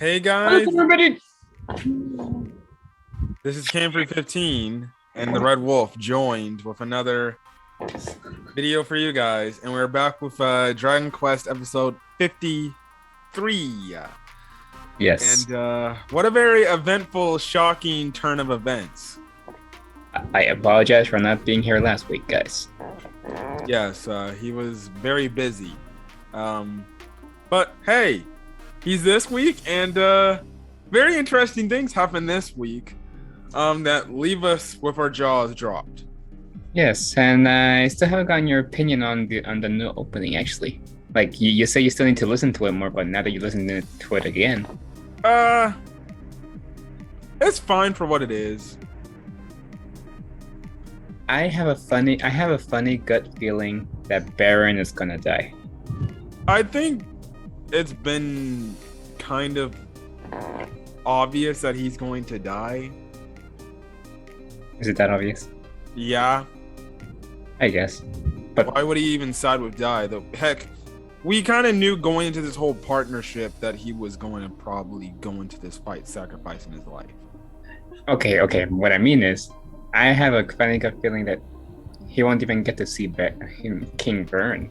Hey Hello, guys, everybody. this is Camfrey 15 and the Red Wolf joined with another video for you guys, and we're back with Dragon Quest episode 53. Yes, And what a very eventful, shocking turn of events. I apologize for not being here last week, guys. Yes, he was very busy. But hey, he's this week, and very interesting things happen this week that leave us with our jaws dropped. Yes, and I still haven't gotten your opinion on the new opening. Actually, like you say, you still need to listen to it more, but now that you listen to it again, Uh, it's fine for what it is. I have a funny gut feeling that Baron is gonna die. I think it's been kind of obvious that he's going to die. Is it that obvious? Yeah. I guess. But Why would he even side with Die? Though, heck, we kind of knew going into this whole partnership that he was going to probably go into this fight sacrificing his life. okay. What I mean is, I have a funny gut feeling that he won't even get to see King Baron.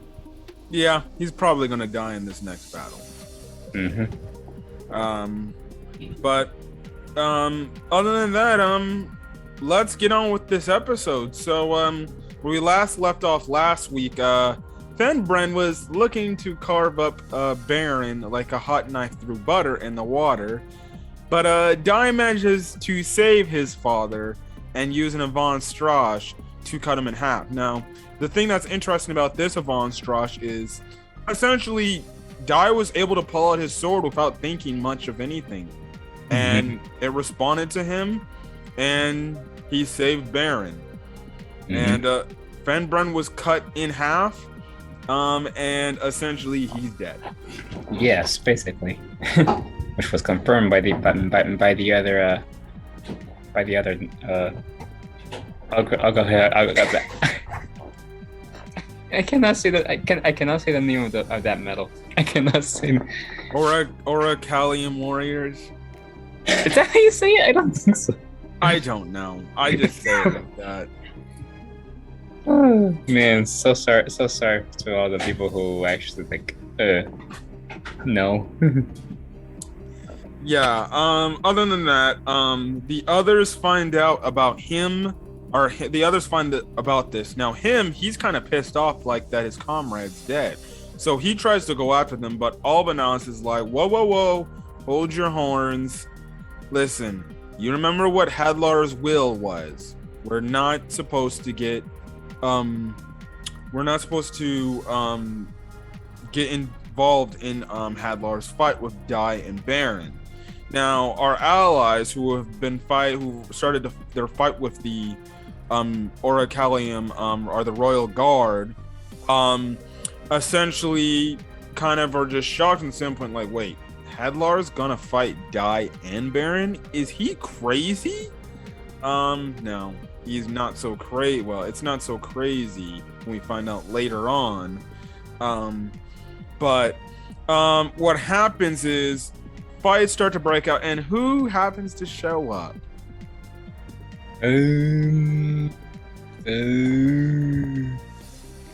Yeah, he's probably going to die in this next battle. Mm-hmm. But other than that, let's get on with this episode. So where we last left off last week, Fenbren was looking to carve up Baron like a hot knife through butter in the water, but Dai manages to save his father and use an Avant Strash to cut him in half. Now, the thing that's interesting about this Avant Strash is essentially Dai was able to pull out his sword without thinking much of anything, and it responded to him, and he saved Baron. And Fenbren was cut in half, and essentially he's dead. Yes, basically, which was confirmed by the other. I'll go ahead. I cannot say that. I cannot say the name of that metal. I cannot say. Orichalcum Warriors. Is that how you say it? I don't think so. I don't know. I just say it like that. Oh, man, so sorry to all the people who actually no. Yeah. Other than that, the others find out about him, or the others find out about this. Now, he's kind of pissed off, like that his comrade's dead. So he tries to go after them, but Albanos is like, whoa, hold your horns. Listen, you remember what Hadlar's will was. We're not supposed to get get involved in Hadlar's fight with Dai and Baran. Now, our allies who started their fight with the Orichalcum or the Royal Guard, essentially kind of are just shocked and simple, like, wait, Hadlar's gonna fight Dai and Baran? Is he crazy? No, he's not so crazy. Well, it's not so crazy when we find out later on. But what happens is fights start to break out, and who happens to show up? You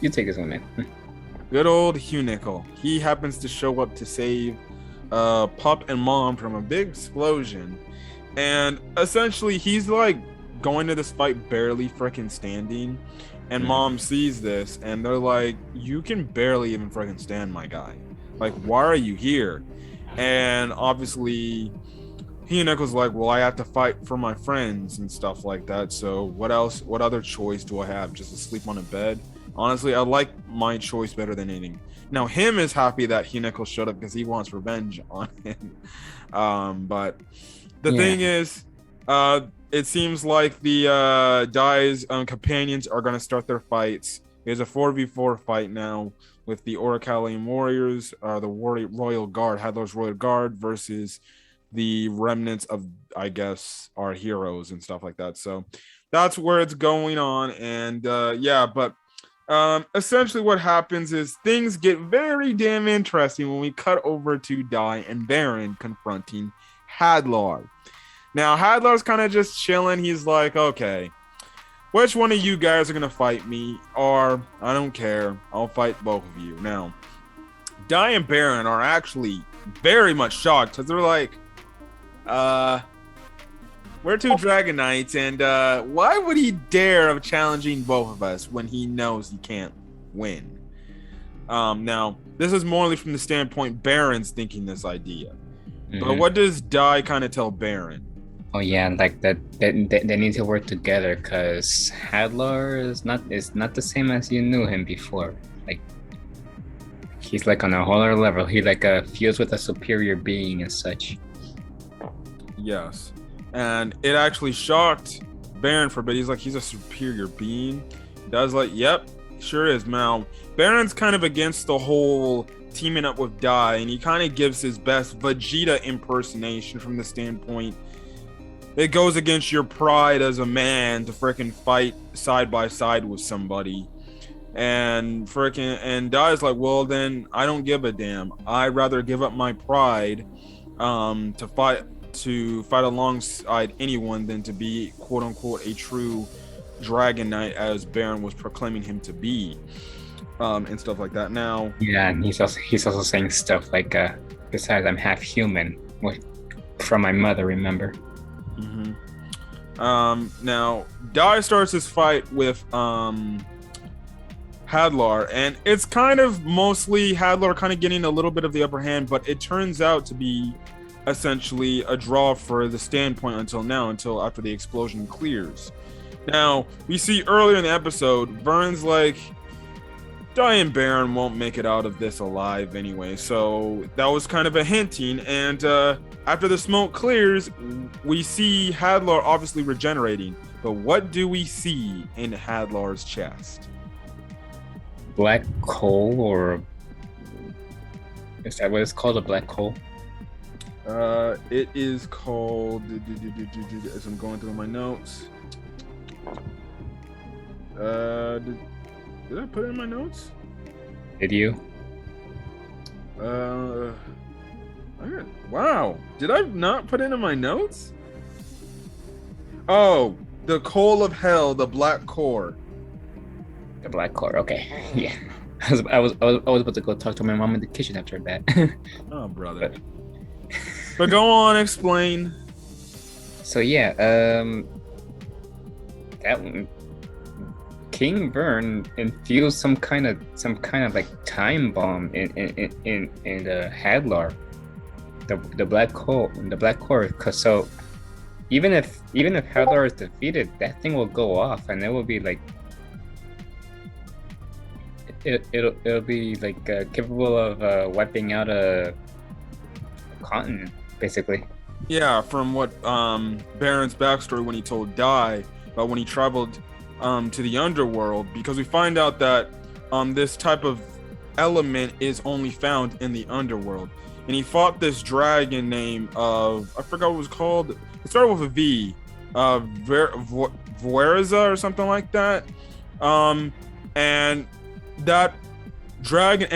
take this one, man. Good old Hunicle. He happens to show up to save Pup and Mom from a big explosion, and essentially he's like going to this fight barely freaking standing, and Mom sees this, and they're like, you can barely even freaking stand, my guy. Like, why are you here? And obviously Hunicle's like, well, I have to fight for my friends and stuff like that, so what other choice do I have? Just to sleep on a bed? Honestly, I like my choice better than anything. Now, him is happy that Hunicle showed up because he wants revenge on him. But the thing is, it seems like the Dai's companions are going to start their fights. There's a 4v4 fight now with the Orichalcum Warriors, the Royal Guard, Hadlar's Royal Guard, versus the remnants of, I guess, our heroes and stuff like that. So that's where it's going on. And but Essentially what happens is things get very damn interesting when we cut over to Dai and Baran confronting Hadlar. Now, Hadlar's kind of just chilling. He's like, okay, which one of you guys are going to fight me? Or, I don't care. I'll fight both of you. Now, Dai and Baran are actually very much shocked because they're like, we're two Dragon Knights, and why would he dare of challenging both of us when he knows he can't win? Now, this is morally from the standpoint Baron's thinking this idea. Mm-hmm. But what does Dai kind of tell Baran? Oh yeah, like that they need to work together because Hadlar is not the same as you knew him before. Like he's like on a whole other level. He like feels with a superior being and such. Yes. And it actually shocked Baran for a bit. He's like, he's a superior being. Dai's like, yep, sure is. Now, Baron's kind of against the whole teaming up with Dai, and he kind of gives his best Vegeta impersonation from the standpoint it goes against your pride as a man to freaking fight side by side with somebody. And Dai's like, well, then I don't give a damn. I'd rather give up my pride to fight alongside anyone than to be quote unquote a true Dragon Knight as Baran was proclaiming him to be, and stuff like that. Now, yeah, and he's also saying stuff like, besides I'm half human, from my mother, remember? Mm-hmm. Now Dai starts his fight with Hadlar, and it's kind of mostly Hadlar kind of getting a little bit of the upper hand, but it turns out to be essentially a draw for the standpoint until after the explosion clears. Now, we see earlier in the episode, Vern's like, Dai and Baran won't make it out of this alive anyway, so that was kind of a hinting, and after the smoke clears, we see Hadlar obviously regenerating, but what do we see in Hadlar's chest? Black coal, or is that what it's called, a black coal? It is called, as I'm going through my notes. Did I put it in my notes? Did you? Wow. Did I not put it in my notes? Oh, the coal of hell, the black core. The black core, okay. Yeah. I was about to go talk to my mom in the kitchen after that. Oh, brother. But go on, explain. So yeah, that one, King Vern infused some kind of like time bomb in the Hadlar, the black core, Cause so even if Hadlar is defeated, that thing will go off, and it will be like it'll be like capable of wiping out a continent, basically. Yeah, from what Baron's backstory when he told Dai about when he traveled to the underworld, because we find out that this type of element is only found in the underworld, and he fought this dragon named I forgot what it was called. It started with a V, Vuerza or something like that, and that dragon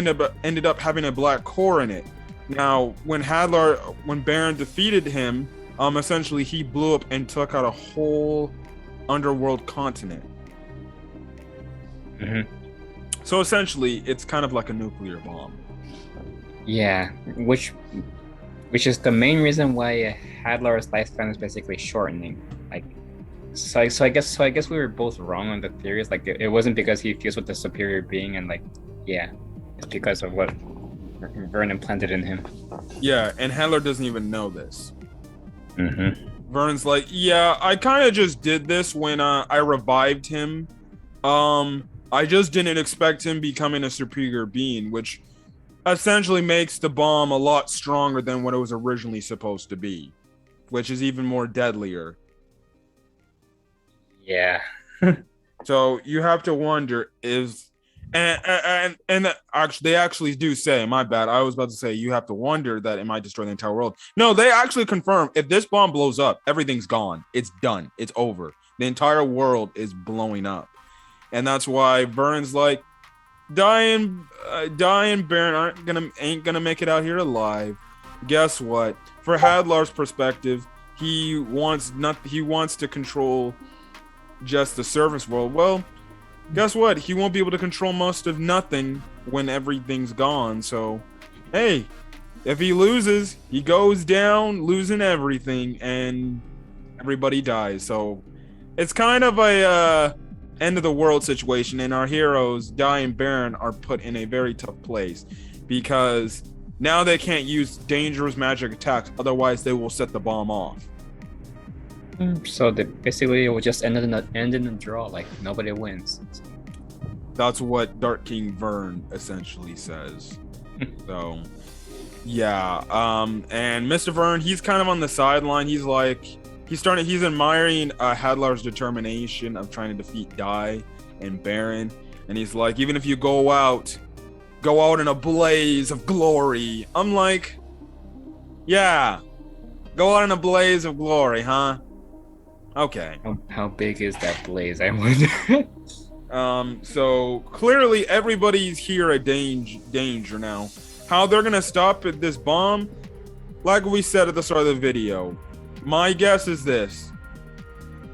ended up having a black core in it. Now, when Baran defeated him, essentially he blew up and took out a whole underworld continent. Mm-hmm. So essentially, it's kind of like a nuclear bomb. Yeah, which is the main reason why Hadlar's lifespan is basically shortening. Like, so I guess we were both wrong on the theories. Like, it wasn't because he fused with the superior being, and like, yeah, it's because of what Vern implanted in him. Yeah, and Hadlar doesn't even know this. Mm-hmm. Vern's like, yeah, I kind of just did this when I revived him. I just didn't expect him becoming a superior being, which essentially makes the bomb a lot stronger than what it was originally supposed to be, which is even more deadlier. Yeah. So you have to wonder and actually they actually do say, my bad, I was about to say you have to wonder that it might destroy the entire world. No, they actually confirm if this bomb blows up, everything's gone. It's done. It's over. The entire world is blowing up. and that's why Vern's like, Dai and Baran ain't gonna make it out here alive. Guess what? For Hadlar's perspective, he wants to control just the surface world. Well, guess what? He won't be able to control most of nothing when everything's gone. So, hey, if he loses, he goes down losing everything, and everybody dies. So, it's kind of a end of the world situation, and our heroes, Dai and Baran, are put in a very tough place because now they can't use dangerous magic attacks, otherwise they will set the bomb off. So basically it will just end in a draw, like nobody wins. That's what Dark King Vern essentially says. So yeah, and Mr. Vern, he's kind of on the sideline. He's like, he's admiring Hadlar's determination of trying to defeat Dai and Baran, and he's like, even if you go out in a blaze of glory. I'm like, yeah, go out in a blaze of glory, huh? Okay. How big is that blaze, I wonder? So clearly everybody's here at danger now. How they're gonna stop this bomb? Like we said at the start of the video, my guess is this.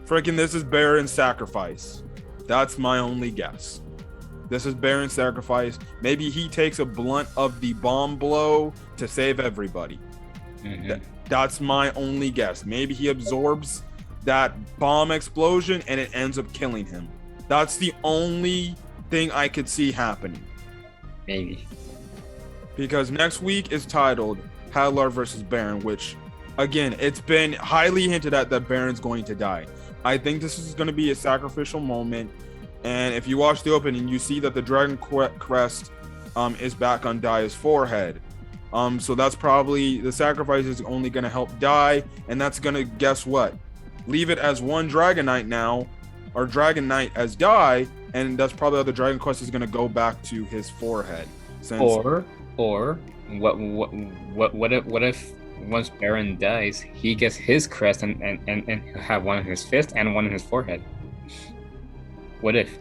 This is Baron's sacrifice. That's my only guess. This is Baron's sacrifice. Maybe he takes a blunt of the bomb blow to save everybody. Mm-hmm. That's my only guess. Maybe he absorbs that bomb explosion and it ends up killing him. That's the only thing I could see happening. Maybe. Because next week is titled Hadlar versus Baran, which, again, it's been highly hinted at that Baran's going to die. I think this is going to be a sacrificial moment. And if you watch the opening, you see that the dragon crest is back on Dai's forehead. So that's probably, the sacrifice is only going to help Dai, and that's going to, guess what? Leave it as one Dragon Knight now, or Dragon Knight as Dai, and that's probably how the Dragon Quest is going to go back to his forehead. Or what if once Baran dies, he gets his crest and he'll have one on his fist and one on his forehead? What if?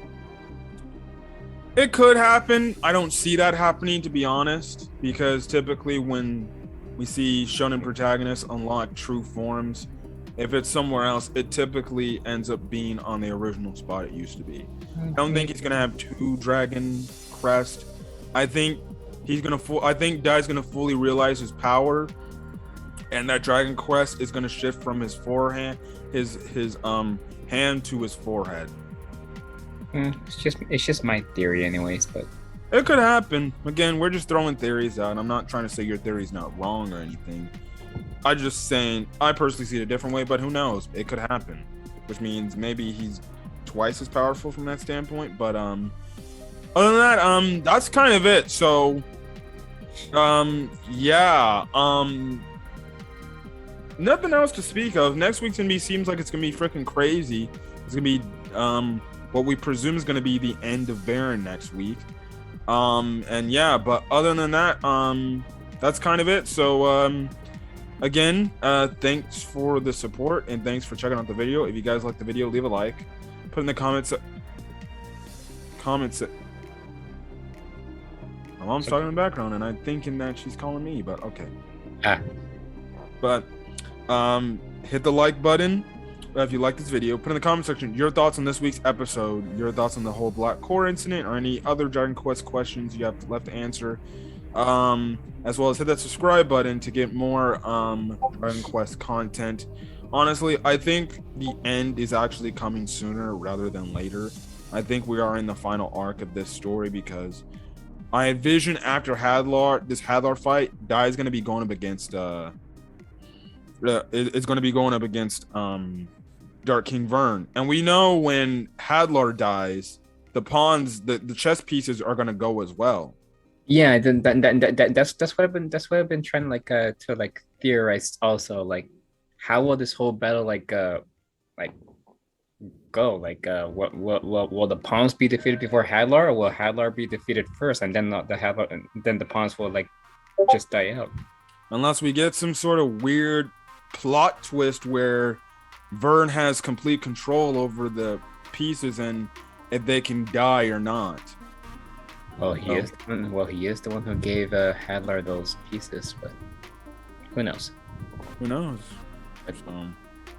It could happen. I don't see that happening, to be honest, because typically when we see shonen protagonists unlock true forms, if it's somewhere else, it typically ends up being on the original spot it used to be. I don't think he's gonna have two dragon crest. I think Dai's gonna fully realize his power, and that dragon crest is gonna shift from his forehand, his hand to his forehead. It's just my theory, anyways. But it could happen. Again, we're just throwing theories out. I'm not trying to say your theory's not wrong or anything. I'm just saying I personally see it a different way, but who knows? It could happen, which means maybe he's twice as powerful from that standpoint. But other than that, that's kind of it. So, yeah, nothing else to speak of. Next week's gonna be, seems like it's gonna be freaking crazy. It's gonna be what we presume is gonna be the end of Baran next week. And yeah, but other than that, that's kind of it. So, again, thanks for the support and thanks for checking out the video. If you guys like the video, leave a like. Put in the comments. My mom's talking in the background, and I'm thinking that she's calling me, but okay. But hit the like button if you like this video. Put in the comment section your thoughts on this week's episode, your thoughts on the whole Black Core incident, or any other Dragon Quest questions you have left to answer. As well as hit that subscribe button to get more Dragon Quest content. Honestly, I think the end is actually coming sooner rather than later. I think we are in the final arc of this story because I envision after this Hadlar fight, Dai is going to be going up against Dark King Vern, and we know when Hadlar dies, the pawns, the chess pieces are going to go as well. Yeah, that's what I've been trying to theorize also. Like, how will this whole battle go? What will the pawns be defeated before Hadlar, or will Hadlar be defeated first, and then the pawns will just die out? Unless we get some sort of weird plot twist where Vern has complete control over the pieces and if they can die or not. Well, he is the one, who gave Hadlar those pieces, but who knows? Who knows?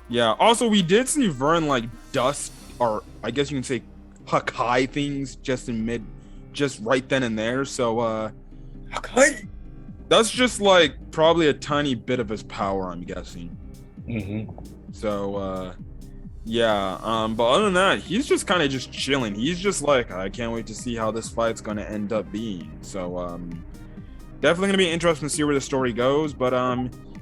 Yeah. Also, we did see Vern like dust, or I guess you can say Hakai things just right then and there. So Okay. that's just like probably a tiny bit of his power, I'm guessing. Mm-hmm. So yeah. But other than that, he's just kind of just chilling. He's just like, I can't wait to see how this fight's gonna end up being. So definitely gonna be interesting to see where the story goes. But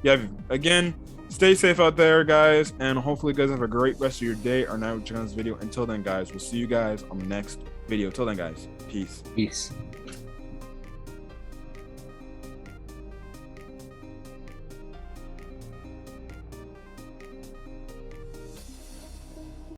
yeah, again, stay safe out there, guys, and hopefully you guys have a great rest of your day or night watching this video. Until then, guys, we'll see you guys on the next video. Till then, guys, peace. Peace.